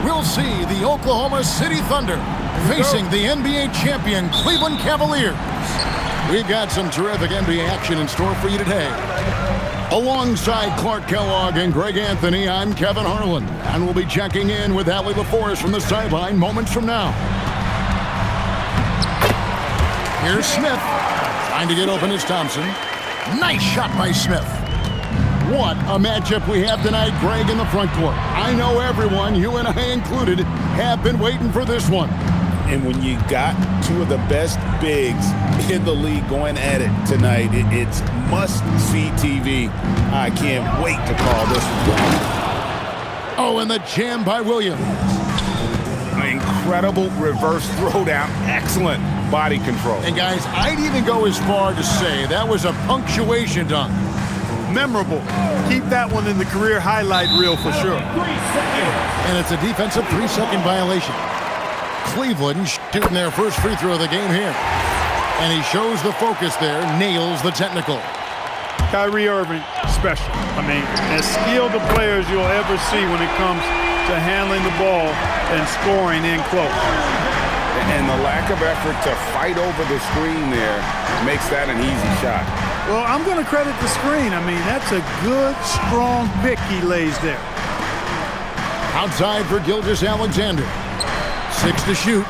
we'll see the Oklahoma City Thunder facing the NBA champion Cleveland Cavaliers. We've got some terrific NBA action in store for you today. Alongside Clark Kellogg and Greg Anthony, I'm Kevin Harlan, and we'll be checking in with Allie LaForest from the sideline moments from now. Here's Smith. Trying to get open is Thompson. Nice shot by Smith. What a matchup we have tonight, Greg, in the front court. I know everyone, you and I included, have been waiting for this one. And when you got two of the best bigs in the league going at it tonight, it's must-see TV. I can't wait to call this one. Oh, and the jam by Williams. An incredible reverse throwdown. Excellent body control. And guys, I'd even go as far to say that was a punctuation dunk. Memorable. Keep that one in the career highlight reel for sure. And it's a defensive 3-second violation. Cleveland shooting their first free throw of the game here. And he shows the focus there, nails the technical. Kyrie Irving, special. I mean, as skilled a player as you'll ever see when it comes to handling the ball and scoring in close. And the lack of effort to fight over the screen there makes that an easy shot. Well, I'm going to credit the screen. I mean, that's a good, strong pick he lays there. Outside for Gilgeous-Alexander. 6 to shoot.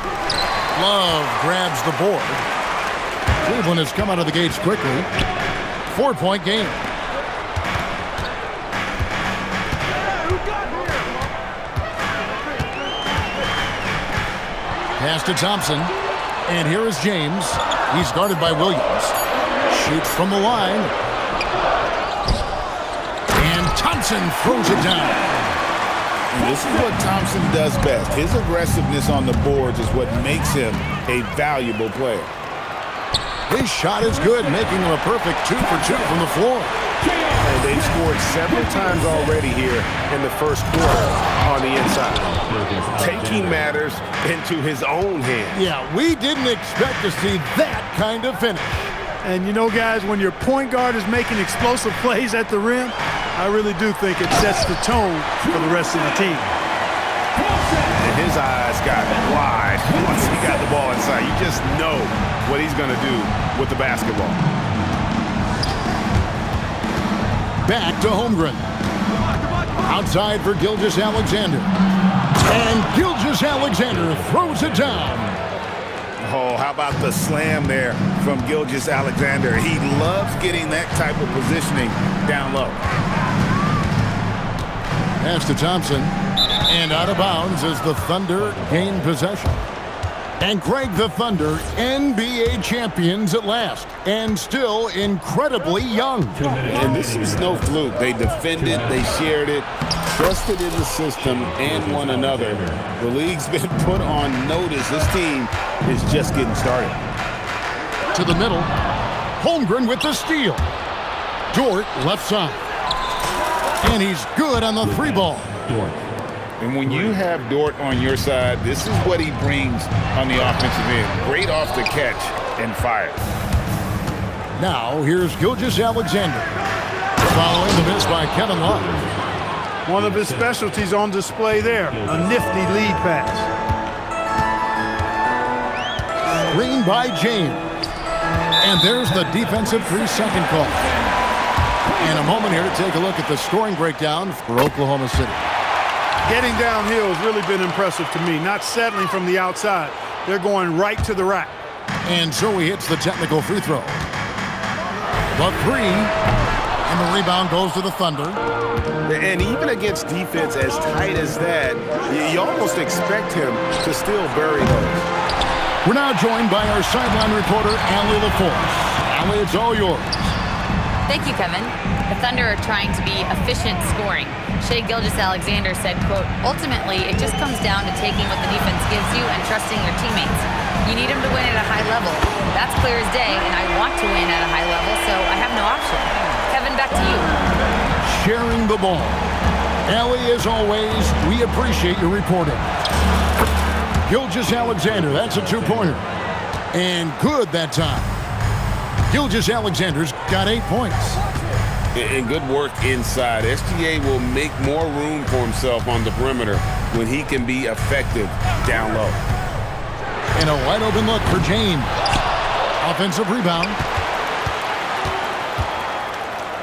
Love grabs the board. Cleveland has come out of the gates quickly. 4-point game. Pass to Thompson. And here is James. He's guarded by Williams. Shoots from the line. And Thompson throws it down. And this is what Thompson does best. His aggressiveness on the boards is what makes him a valuable player. His shot is good, making him a perfect 2 for 2 from the floor. And they've scored several times already here in the first quarter on the inside. Taking matters into his own hands. Yeah, we didn't expect to see that kind of finish. And you know, guys, when your point guard is making explosive plays at the rim, I really do think it sets the tone for the rest of the team. And his eyes got wide once he got the ball inside. You just know what he's going to do with the basketball. Back to Holmgren. Outside for Gilgeous-Alexander. And Gilgeous-Alexander throws it down. Oh, how about the slam there from Gilgeous-Alexander? He loves getting that type of positioning down low. Pass to Thompson. And out of bounds as the Thunder gain possession. And Greg, the Thunder, NBA champions at last. And still incredibly young. And this is no fluke. They defended, they shared it, trusted in the system and one another. The league's been put on notice. This team is just getting started. To the middle. Holmgren with the steal. Dort left side. And he's good on the 3-ball. And when you have Dort on your side, this is what he brings on the offensive end. Great off the catch and fire. Now here's Gilgeous-Alexander. Following the miss by Kevin Love. One of his specialties on display there, a nifty lead pass. Screen by James. And there's the defensive 3-second call. And a moment here to take a look at the scoring breakdown for Oklahoma City. Getting downhill has really been impressive to me. Not settling from the outside. They're going right to the rack. And so he hits the technical free throw. The 3. And the rebound goes to the Thunder. And even against defense as tight as that, you almost expect him to still bury those. We're now joined by our sideline reporter, Allie LaForest. Allie, it's all yours. Thank you, Kevin. The Thunder are trying to be efficient scoring. Shai Gilgeous-Alexander said, quote, ultimately, it just comes down to taking what the defense gives you and trusting your teammates. You need them to win at a high level. That's clear as day, and I want to win at a high level, so I have no option. Kevin, back to you. Sharing the ball. Allie, as always, we appreciate your reporting. Gilgeous-Alexander, that's a 2-pointer. And good that time. Gilgeous-Alexander's got 8 points. And good work inside. SGA will make more room for himself on the perimeter when he can be effective down low. And a wide open look for James. Offensive rebound.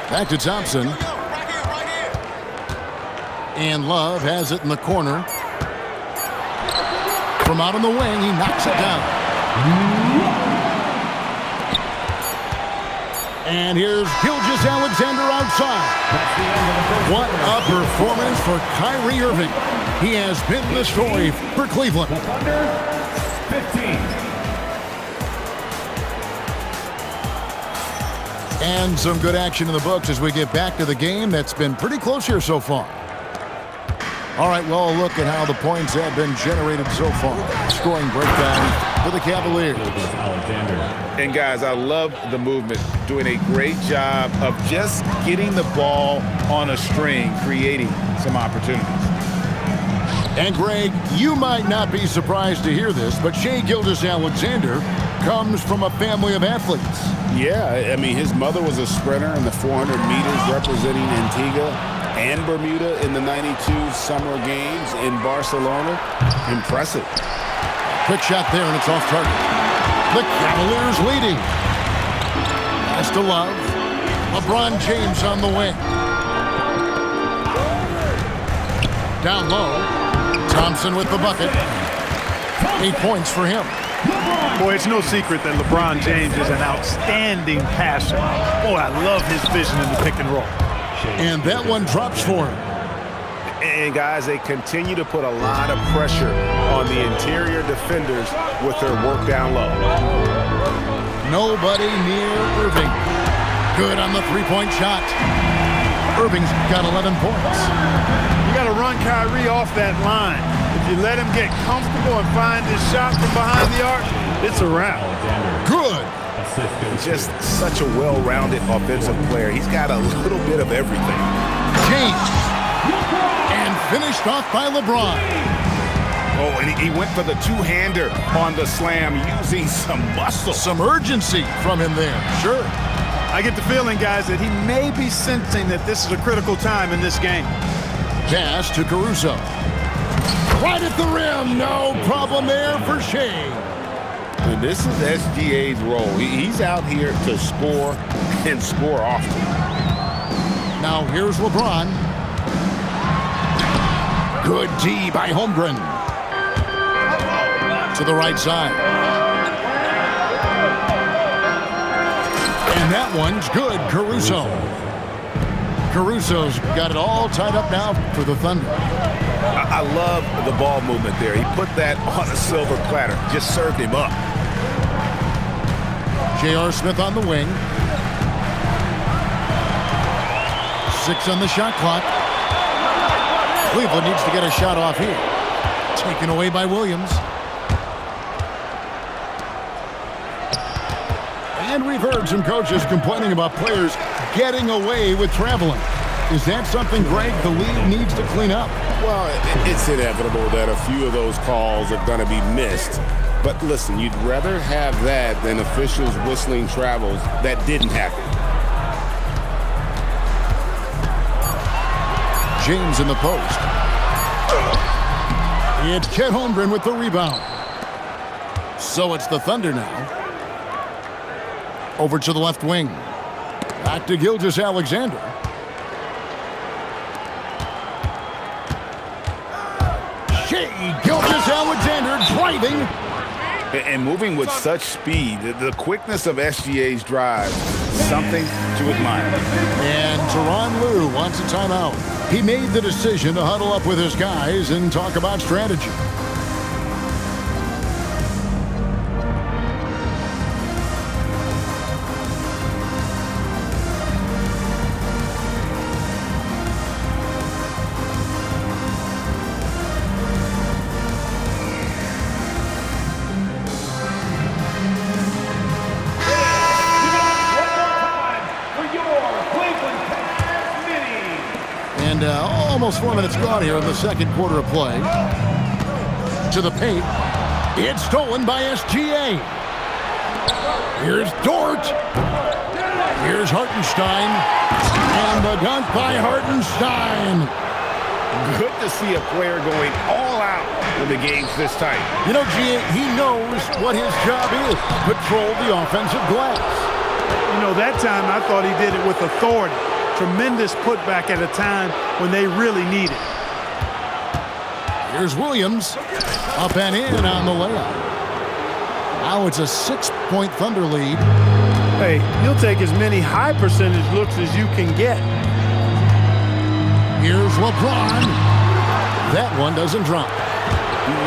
Back to Thompson. And Love has it in the corner. From out on the wing, he knocks it down. And here's Gilgeous-Alexander outside. What a performance for Kyrie Irving. He has been the story for Cleveland. Under 15. And some good action in the books as we get back to the game that's been pretty close here so far. All right, well, look at how the points have been generated so far. Scoring breakdown for the Cavaliers. And, guys, I love the movement. Doing a great job of just getting the ball on a string, creating some opportunities. And, Greg, you might not be surprised to hear this, but Shai Gilgeous-Alexander comes from a family of athletes. Yeah, I mean, his mother was a sprinter in the 400 meters representing Antigua and Bermuda in the 92 Summer Games in Barcelona. Impressive. Quick shot there, and it's off target. The Cavaliers leading. Pass to Love. LeBron James on the wing. Down low. Thompson with the bucket. 8 points for him. Boy, it's no secret that LeBron James is an outstanding passer. Boy, I love his vision in the pick and roll. And that one drops for him. And, guys, they continue to put a lot of pressure on the interior defenders with their work down low. Nobody near Irving. Good on the three-point shot. Irving's got 11 points. You got to run Kyrie off that line. If you let him get comfortable and find his shot from behind the arc, it's a wrap. Good. Just such a well-rounded offensive player. He's got a little bit of everything. James. And finished off by LeBron. Oh, and he went for the two-hander on the slam using some muscle. Some urgency from him there. Sure. I get the feeling, guys, that he may be sensing that this is a critical time in this game. Pass to Caruso. Right at the rim. No problem there for Shai. And this is SGA's role. He's out here to score and score often. Now here's LeBron. Good D by Holmgren. To the right side. And that one's good, Caruso. Caruso's got it all tied up now for the Thunder. I love the ball movement there. He put that on a silver platter. Just served him up. J.R. Smith on the wing. 6 on the shot clock. Cleveland needs to get a shot off here. Taken away by Williams. And we've heard some coaches complaining about players getting away with traveling. Is that something, Greg, the league needs to clean up? Well, it's inevitable that a few of those calls are going to be missed. But listen, you'd rather have that than officials whistling travels that didn't happen. James in the post. It's Chet Holmgren with the rebound. So it's the Thunder now. Over to the left wing. Back to Gilgeous-Alexander. Shai Gilgeous-Alexander driving. And moving with such speed, the quickness of SGA's drive, something to admire. And Tyronn Lue wants a timeout. He made the decision to huddle up with his guys and talk about strategy. Almost 4 minutes gone here in the second quarter of play. To the paint. It's stolen by SGA. Here's Dort. Here's Hartenstein. And the dunk by Hartenstein. Good to see a player going all out when the game's this tight. You know, he knows what his job is. Control the offensive glass. You know, that time I thought he did it with authority. Tremendous putback at a time when they really need it. Here's Williams. Up and in on the layup. Now it's a 6-point Thunder lead. Hey, you'll take as many high percentage looks as you can get. Here's LeBron. That one doesn't drop.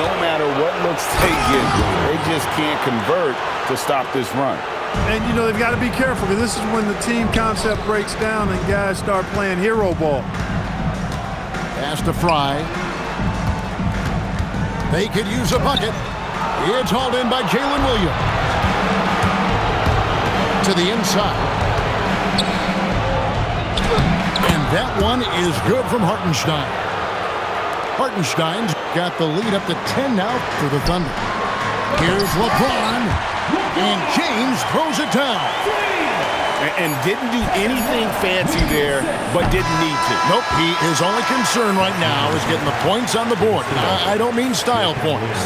No matter what looks they get, they just can't convert to stop this run. And, you know, they've got to be careful because this is when the team concept breaks down and guys start playing hero ball. Pass to Fry. They could use a bucket. It's hauled in by Jalen Williams. To the inside. And that one is good from Hartenstein. Hartenstein's got the lead up to 10 now for the Thunder. Here's LeBron. And James throws it down. And didn't do anything fancy there, but didn't need to. Nope, his only concern right now is getting the points on the board. I don't mean style points.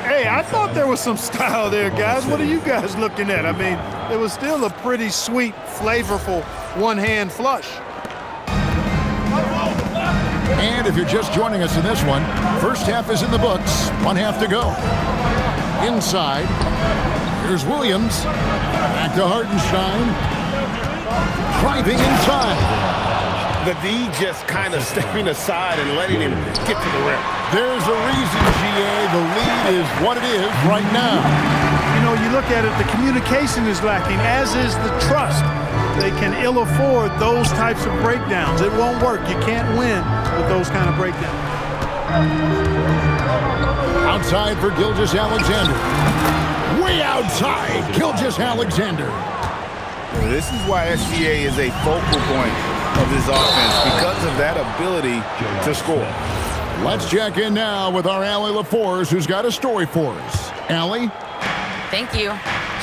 Hey, I thought there was some style there, guys. What are you guys looking at? I mean, it was still a pretty sweet, flavorful one-hand flush. And if you're just joining us in this one, first half is in the books. 1 half to go. Inside, here's Williams. Back to Hartenstein. Driving inside. The D just kind of stepping aside and letting him get to the rim. There's a reason, GA, the lead is what it is right now. You know, you look at it, the communication is lacking, as is the trust. They can ill afford those types of breakdowns. It won't work. You can't win with those kind of breakdowns. Outside for Gilgeous-Alexander. Way outside, Gilgeous-Alexander. This is why SGA is a focal point of this offense, because of that ability to score. Let's check in now with our Allie LaForce, who's got a story for us. Allie? Thank you.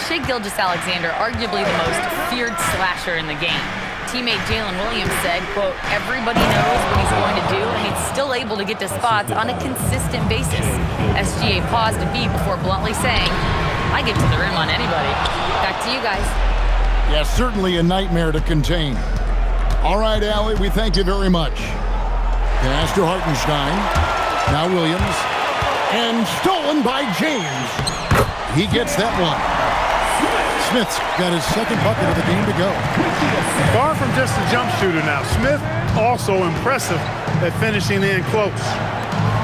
Shai Gilgeous-Alexander, arguably the most feared slasher in the game. Teammate Jalen Williams said, quote, everybody knows what he's going to do, and he's still able to get to spots on a consistent basis. SGA paused a beat before bluntly saying, I get to the rim on anybody. Back to you guys. Yeah, certainly a nightmare to contain. All right, Allie, we thank you very much. Pass to Hartenstein. Now Williams. And stolen by James. He gets that one. Smith's got his second bucket of the game to go. Far from just a jump shooter now. Smith also impressive at finishing in close.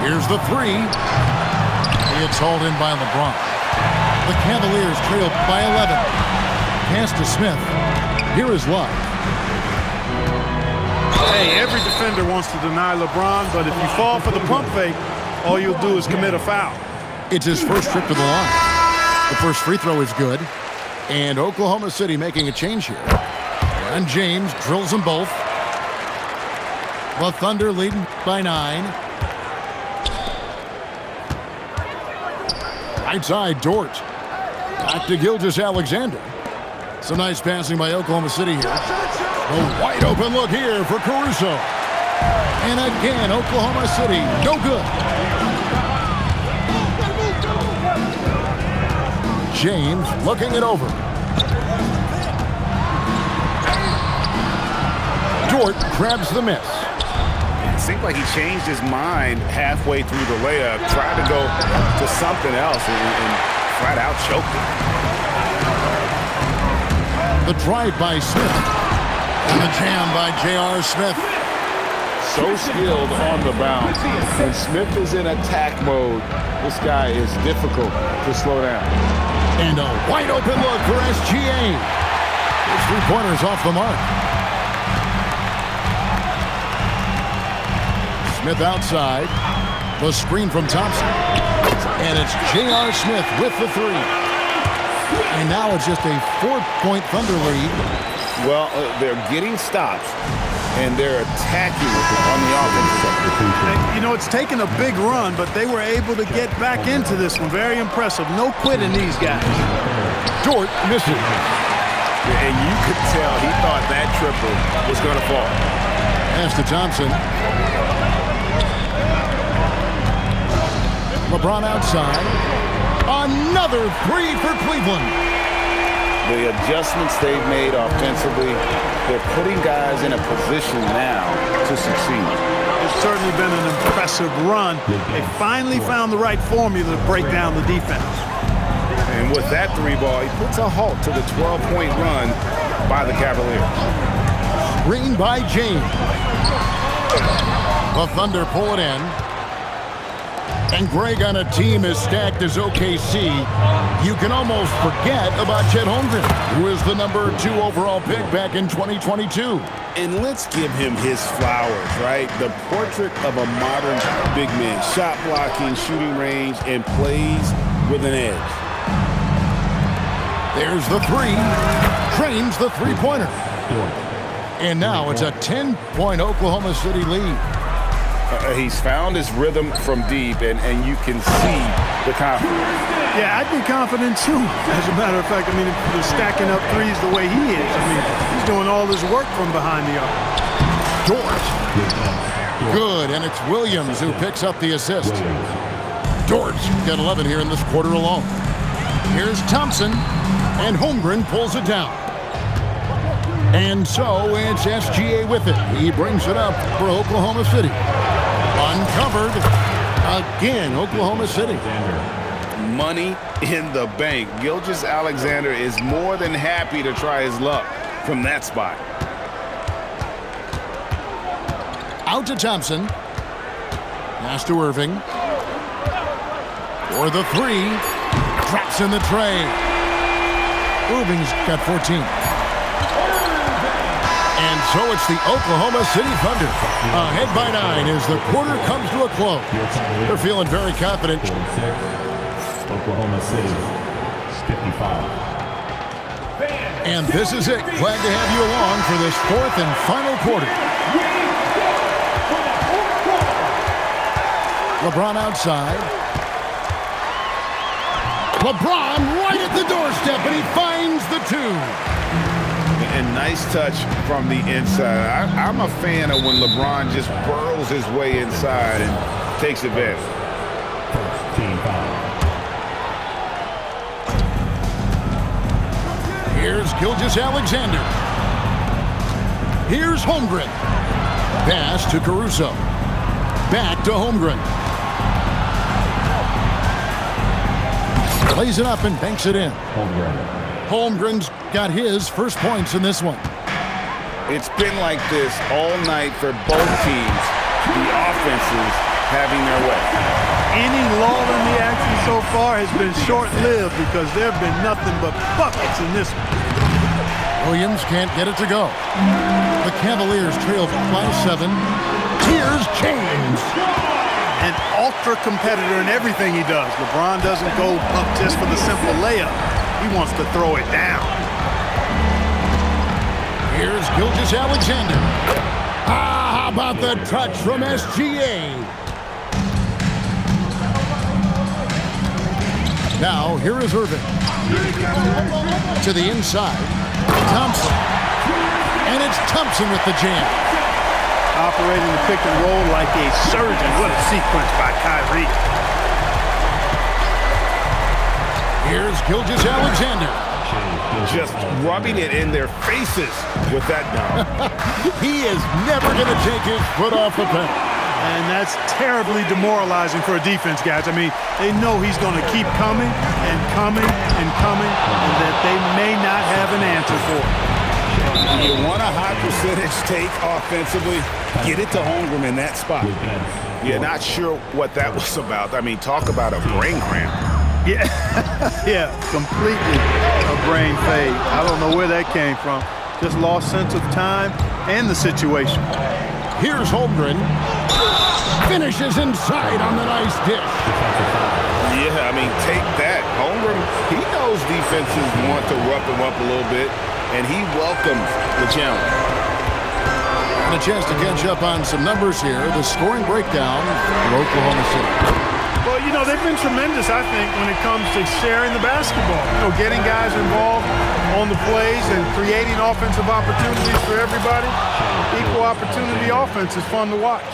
Here's the three. It's hauled in by LeBron. The Cavaliers trail by 11. Pass to Smith. Here is Love. Hey, every defender wants to deny LeBron, but if you fall for the pump fake, all you'll do is commit a foul. It's his first trip to the line. The first free throw is good. And Oklahoma City making a change here. And James drills them both. The Thunder leading by 9. Right side, Dort. Back to Gilgeous-Alexander. Some nice passing by Oklahoma City here. A wide open look here for Caruso. And again, Oklahoma City, no good. James looking it over. Dort grabs the miss. It seemed like he changed his mind halfway through the layup, tried to go to something else, and flat out choked it. The drive by Smith. And the jam by J.R. Smith. So skilled on the bounce. When Smith is in attack mode, this guy is difficult to slow down. And a wide open look for SGA. His three-pointers off the mark. Smith outside. The screen from Thompson. And it's J.R. Smith with the three. And now it's just a 4-point Thunder lead. Well, they're getting stops, and they're attacking on the offensive side. You know, it's taken a big run, but they were able to get back into this one. Very impressive. No quitting these guys. Dort misses. And you could tell he thought that triple was going to fall. Pass to Thompson. LeBron outside. Another three for Cleveland. The adjustments they've made offensively, they're putting guys in a position now to succeed. It's certainly been an impressive run. They finally found the right formula to break down the defense. And with that three ball, he puts a halt to the 12-point run by the Cavaliers. Screen by James. The Thunder pull it in. And Greg, on a team as stacked as OKC, you can almost forget about Chet Holmgren, who is the number 2 overall pick back in 2022. And let's give him his flowers, right? The portrait of a modern big man. Shot blocking, shooting range, and plays with an edge. There's the three. Trains the three-pointer. And now it's a 10-point Oklahoma City lead. He's found his rhythm from deep, and you can see the confidence. Yeah, I'd be confident too. As a matter of fact, I mean, if you're stacking up threes the way he is, I mean, he's doing all his work from behind the arc. Dort. Good, and it's Williams who picks up the assist. Dort's got 11 here in this quarter alone. Here's Thompson, and Holmgren pulls it down. And so it's SGA with it. He brings it up for Oklahoma City. Uncovered again, Oklahoma City. Money in the bank. Gilgeous-Alexander is more than happy to try his luck from that spot. Out to Thompson. Pass to Irving. For the three. Drops in the tray. Irving's got 14. And so it's the Oklahoma City Thunder. Ahead by 9 as the quarter comes to a close. They're feeling very confident. Oklahoma City, 55. And this is it. Glad to have you along for this fourth and final quarter. LeBron outside. LeBron right at the doorstep, and he finds the 2. And nice touch from the inside. I'm a fan of when LeBron just burrows his way inside and takes advantage. Team foul. Here's Gilgeous-Alexander. Here's Holmgren. Pass to Caruso. Back to Holmgren. Lays it up and banks it in. Holmgren's got his first points in this one. It's been like this all night for both teams. The offenses having their way. Any lull in the action so far has been short-lived because there have been nothing but buckets in this one. Williams can't get it to go. The Cavaliers trail by 7. Here's James. An ultra-competitor in everything he does. LeBron doesn't go up just for the simple layup. He wants to throw it down. Here's Gilgeous-Alexander. How about the touch from SGA? Now, here is Irving. To the inside. Thompson. And it's Thompson with the jam. Operating the pick and roll like a surgeon. What a sequence by Kyrie. Here's Gilgeous-Alexander. Just rubbing it in their faces with that dunk. He is never going to take his foot off the pedal. And that's terribly demoralizing for a defense, guys. I mean, they know he's going to keep coming and coming and coming, and that they may not have an answer for it. You want a high percentage take offensively, get it to Holmgren in that spot. Yeah, not sure what that was about. I mean, talk about a brain cramp. Yeah, yeah, completely a brain fade. I don't know where that came from. Just lost sense of time and the situation. Here's Holmgren. Finishes inside on the nice dish. Yeah, I mean, take that. Holmgren, he knows defenses want to rough him up a little bit, and he welcomes the challenge. And a chance to catch up on some numbers here. The scoring breakdown for Oklahoma City. Well, you know, they've been tremendous, I think, when it comes to sharing the basketball. You know, getting guys involved on the plays and creating offensive opportunities for everybody. Equal opportunity offense is fun to watch.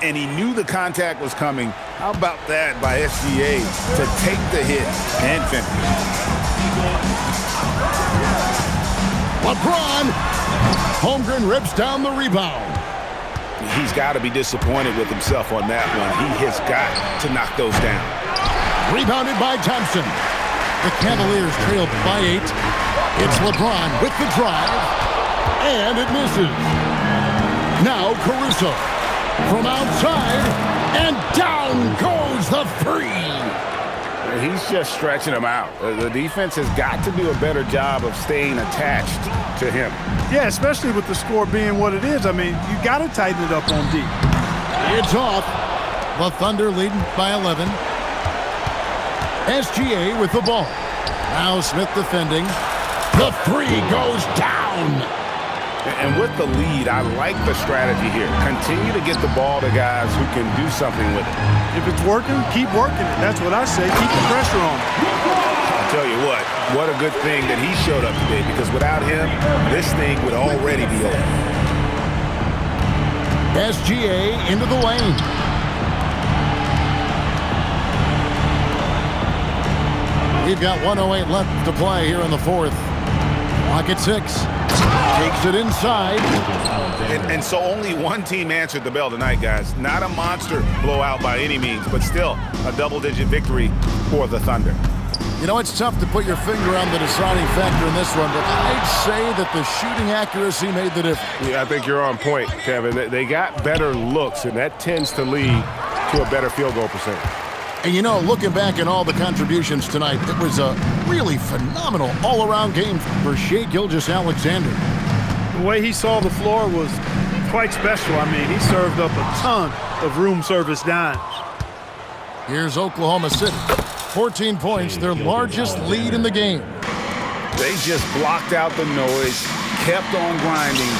And he knew the contact was coming. How about that by SGA to take the hit and finish? LeBron. Holmgren rips down the rebound. He's got to be disappointed with himself on that one. He has got to knock those down. Rebounded by Thompson. The Cavaliers trail by 8. It's LeBron with the drive. And it misses. Now Caruso. From outside. And down goes the three. He's just stretching him out. The defense has got to do a better job of staying attached to him. Yeah, especially with the score being what it is. I mean, you got to tighten it up on deep. It's off. The Thunder leading by 11. SGA with the ball. Now Smith defending. The three goes down. And with the lead, I like the strategy here. Continue to get the ball to guys who can do something with it. If it's working, keep working it. That's what I say. Keep the pressure on. I'll tell you what a good thing that he showed up today, because without him, this thing would already be over. SGA into the lane. We've got 1:08 left to play here in the fourth. Clock at 6. Takes it inside. And so only one team answered the bell tonight, guys. Not a monster blowout by any means, but still a double-digit victory for the Thunder. You know, it's tough to put your finger on the deciding factor in this one, but I'd say that the shooting accuracy made the difference. Yeah, I think you're on point, Kevin. They got better looks, and that tends to lead to a better field goal percentage. And you know, looking back at all the contributions tonight, it was a really phenomenal all-around game for Shai Gilgeous-Alexander. The way he saw the floor was quite special. I mean, he served up a ton of room service dimes. Here's Oklahoma City. 14 points, their largest lead in the game. They just blocked out the noise, kept on grinding,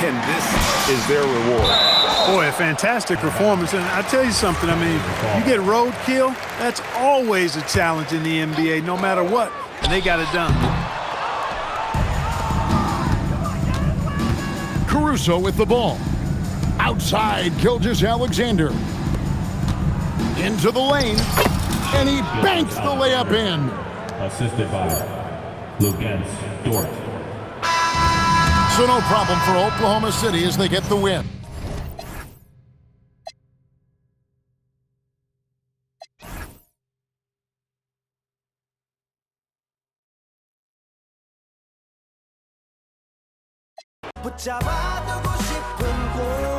and this is their reward. Boy, a fantastic performance. And I tell you something, I mean, you get roadkill, that's always a challenge in the NBA, no matter what. And they got it done. Caruso with the ball. Outside, Gilgeous-Alexander. Into the lane. And he banks the layup in. Assisted by Luguentz Dort. So no problem for Oklahoma City as they get the win. 붙잡아두고 싶은 곳